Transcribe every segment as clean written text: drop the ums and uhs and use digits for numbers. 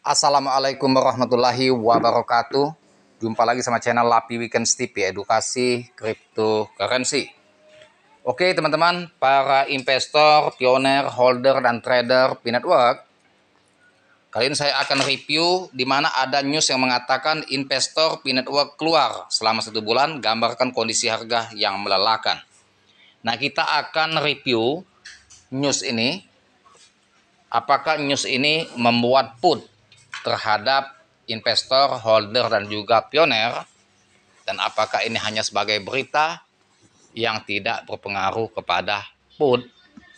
Assalamualaikum warahmatullahi wabarakatuh. Jumpa lagi sama channel Lapi Weekend TV, edukasi cryptocurrency. Oke teman-teman, para investor, pioner, holder, dan trader P-Network, kali ini saya akan review di mana ada news yang mengatakan investor P-Network keluar selama 1 bulan, gambarkan kondisi harga yang melelahkan. Nah, kita akan review news ini. Apakah news ini membuat put terhadap investor, holder, dan juga pioner, dan apakah ini hanya sebagai berita yang tidak berpengaruh kepada put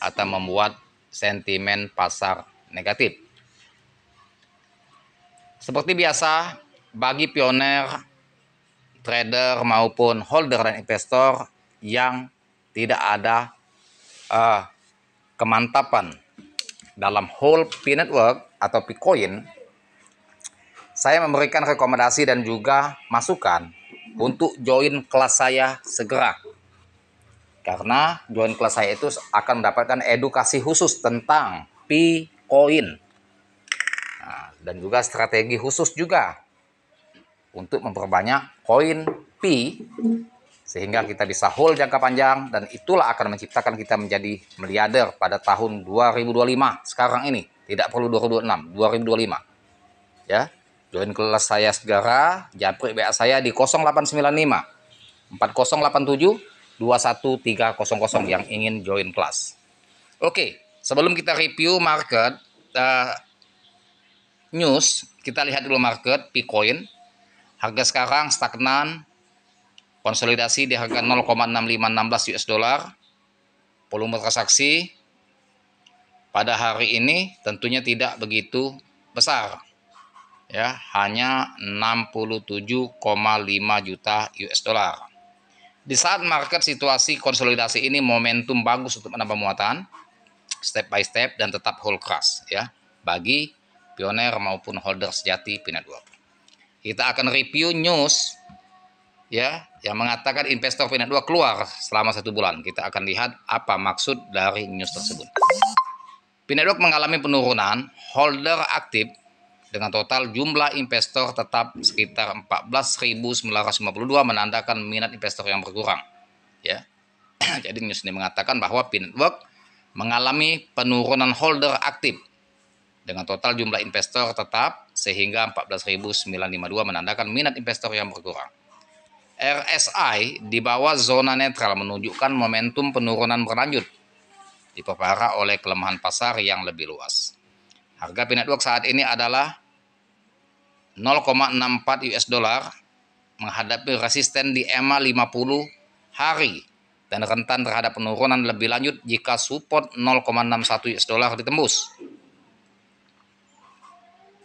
atau membuat sentimen pasar negatif. Seperti biasa, bagi pioner, trader maupun holder dan investor yang tidak ada kemantapan dalam hold P-Network atau P-Coin, saya memberikan rekomendasi dan juga masukan untuk join kelas saya segera. Karena join kelas saya itu akan mendapatkan edukasi khusus tentang P-Coin. Nah, dan juga strategi khusus juga untuk memperbanyak koin P sehingga kita bisa hold jangka panjang, dan itulah akan menciptakan kita menjadi miliarder pada tahun 2025 sekarang ini. Tidak perlu 2026, 2025. Ya. Join kelas saya segera, japri WA saya di 0895 4087 21300 yang ingin join kelas. Oke, sebelum kita review market news, kita lihat dulu market P-Coin. Harga sekarang stagnan, konsolidasi di harga 0,6516 US dollar. Volume transaksi pada hari ini tentunya tidak begitu besar. Ya, hanya 67,5 juta US dollar. Di saat market situasi konsolidasi ini momentum bagus untuk menambah muatan step by step dan tetap hold keras ya bagi pioner maupun holder sejati P-Network. Kita akan review news ya yang mengatakan investor P-Network keluar selama 1 bulan. Kita akan lihat apa maksud dari news tersebut. P-Network mengalami penurunan holder aktif dengan total jumlah investor tetap sekitar 14.952, menandakan minat investor yang berkurang. Ya, jadi news ini mengatakan bahwa P-Network mengalami penurunan holder aktif dengan total jumlah investor tetap sehingga 14.952, menandakan minat investor yang berkurang. RSI di bawah zona netral menunjukkan momentum penurunan berlanjut, diperparah oleh kelemahan pasar yang lebih luas. Harga P-Network saat ini adalah 0,64 US dollar menghadapi resisten di EMA 50 hari dan rentan terhadap penurunan lebih lanjut jika support 0,61 US dollar ditembus.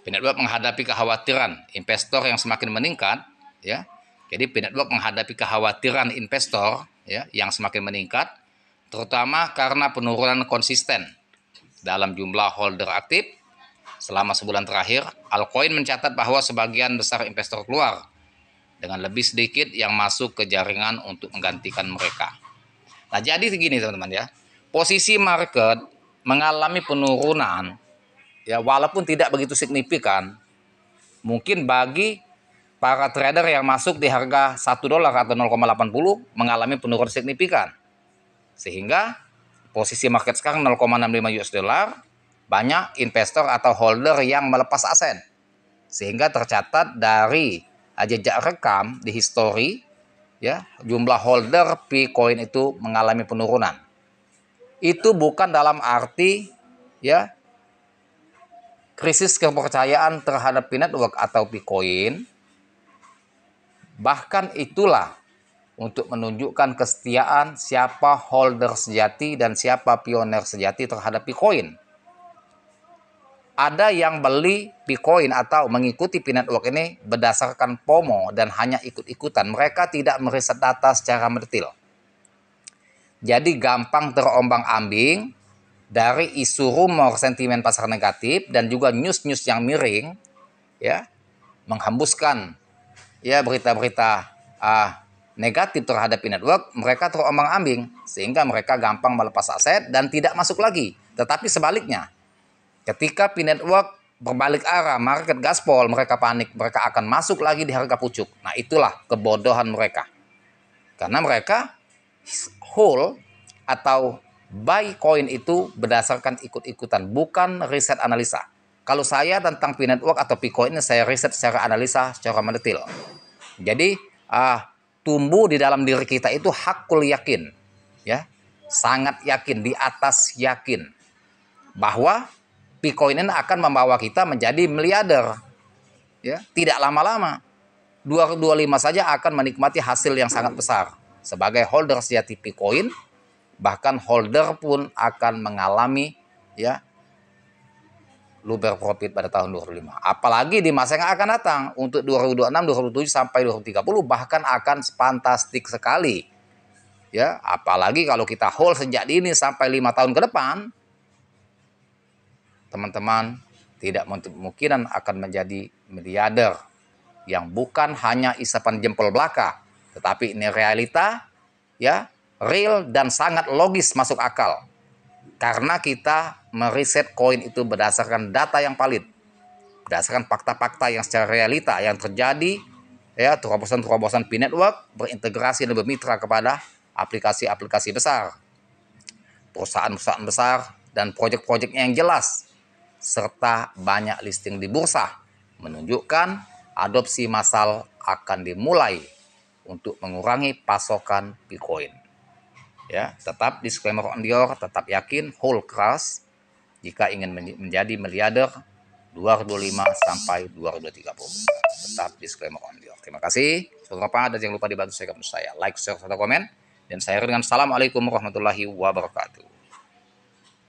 P-Network menghadapi kekhawatiran investor yang semakin meningkat ya. Jadi P-Network menghadapi kekhawatiran investor ya yang semakin meningkat, terutama karena penurunan konsisten dalam jumlah holder aktif. Selama sebulan terakhir, Alcoin mencatat bahwa sebagian besar investor keluar dengan lebih sedikit yang masuk ke jaringan untuk menggantikan mereka. Nah, jadi segini teman-teman ya. Posisi market mengalami penurunan ya walaupun tidak begitu signifikan. Mungkin bagi para trader yang masuk di harga 1 dolar atau 0,80 mengalami penurunan signifikan. Sehingga posisi market sekarang 0,65 US dollar, banyak investor atau holder yang melepas aset. Sehingga tercatat dari jejak rekam di history ya, jumlah holder P-Coin itu mengalami penurunan. Itu bukan dalam arti ya krisis kepercayaan terhadap P-Network atau P-Coin. Bahkan itulah untuk menunjukkan kesetiaan siapa holder sejati dan siapa pioner sejati terhadap P-Coin. Ada yang beli P-Coin atau mengikuti P-Network ini berdasarkan FOMO dan hanya ikut-ikutan. Mereka tidak meriset data secara mendetail. Jadi gampang terombang-ambing dari isu rumor sentimen pasar negatif dan juga news-news yang miring ya, menghembuskan ya berita-berita negatif terhadap P-Network. Mereka terombang-ambing sehingga mereka gampang melepas aset dan tidak masuk lagi. Tetapi sebaliknya, ketika P-Network berbalik arah, market gaspol, mereka panik, mereka akan masuk lagi di harga pucuk. Nah, itulah kebodohan mereka. Karena mereka hold atau buy koin itu berdasarkan ikut-ikutan, bukan riset analisa. Kalau saya tentang P-Network atau P-Coin ini saya riset secara analisa, secara mendetail. Jadi tumbuh di dalam diri kita itu hakul yakin, ya, sangat yakin, di atas yakin bahwa Bitcoin ini akan membawa kita menjadi miliarder, ya, tidak lama-lama. 2025 saja akan menikmati hasil yang sangat besar sebagai holder sejati Bitcoin. Bahkan holder pun akan mengalami, ya, luber profit pada tahun 2025. Apalagi di masa yang akan datang untuk 2026, 2027 sampai 2030 bahkan akan fantastik sekali. Ya, apalagi kalau kita hold sejak dini sampai 5 tahun ke depan, teman-teman tidak kemungkinan akan menjadi miliarder yang bukan hanya isapan jempol belaka, tetapi ini realita, ya, real dan sangat logis masuk akal. Karena kita meriset koin itu berdasarkan data yang valid, berdasarkan fakta-fakta yang secara realita yang terjadi, ya, terobosan-terobosan P-Network berintegrasi dan bermitra kepada aplikasi-aplikasi besar, perusahaan-perusahaan besar, dan proyek-proyeknya yang jelas, serta banyak listing di bursa, menunjukkan adopsi massal akan dimulai untuk mengurangi pasokan Bitcoin. Ya, tetap disclaimer on your, tetap yakin, hold keras jika ingin menjadi miliarder 2025 sampai 2030. Tetap disclaimer on your. Terima kasih. Dan jangan lupa dibantu saya, like, share, serta komen. Dan saya dengan assalamualaikum warahmatullahi wabarakatuh.